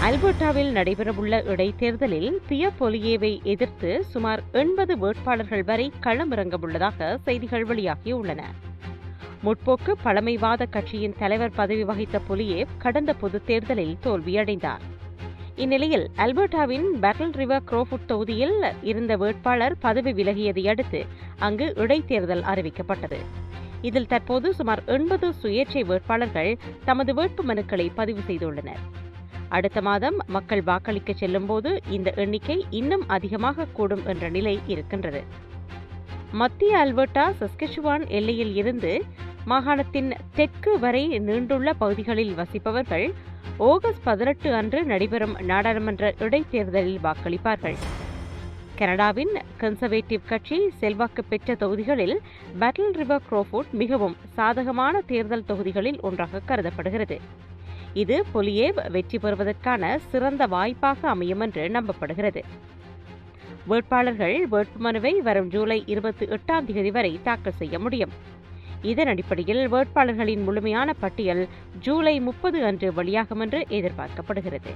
அல்பர்டாவில் நடைபெறவுள்ள இடைத்தேர்தலில் பியர் பொலியேவை எதிர்த்து சுமார் 80 வேட்பாளர்கள் வரை களமிறங்கவுள்ளதாக செய்திகள் வெளியாகியுள்ளன. முற்போக்கு பழமைவாத கட்சியின் தலைவர் பதவி வகித்த பொலியேவ் கடந்த பொதுத் தேர்தலில் தோல்வியடைந்தார். இந்நிலையில் அல்பர்டாவின் பேட்டில் ரிவர் குரோஃபுட் தொகுதியில் இருந்த வேட்பாளர் பதவி விலகியதை அடுத்து அங்கு இடைத்தேர்தல் அறிவிக்கப்பட்டது. இதில் தற்போது சுமார் 80 சுயேட்சை வேட்பாளர்கள் தமது வேட்பு மனுக்களை பதிவு செய்துள்ளனர். அடுத்த மாதம் மக்கள் வாக்களிக்க செல்லும்போது இந்த எண்ணிக்கை இன்னும் அதிகமாக கூடும் என்ற நிலை இருக்கின்றது. மத்திய அல்பர்டா சஸ்கெச்சுவான் எல்லையில் இருந்து மாகாணத்தின் தெற்கு வரை நீண்டுள்ள பகுதிகளில் வசிப்பவர்கள் ஆகஸ்ட் 18 அன்று நடைபெறும் நாடாளுமன்ற இடைத்தேர்தலில் வாக்களிப்பார்கள். கனடாவின் கன்சர்வேட்டிவ் கட்சி செல்வாக்கு பெற்ற தொகுதிகளில் பேட்டில் ரிவர் குரோஃபுட் மிகவும் சாதகமான தேர்தல் தொகுதிகளில் ஒன்றாக கருதப்படுகிறது. இது பொலியேவ் வெற்றி பெறுவதற்கான சிறந்த வாய்ப்பாக அமையும் என்று நம்பப்படுகிறது. வேட்பாளர்கள் வேட்புமனுவை வரும் ஜூலை 28ஆம் தேதி வரை தாக்கல் செய்ய முடியும். இதன் அடிப்படையில் வேட்பாளர்களின் முழுமையான பட்டியல் ஜூலை 30 அன்று வெளியாகும் என்று எதிர்பார்க்கப்படுகிறது.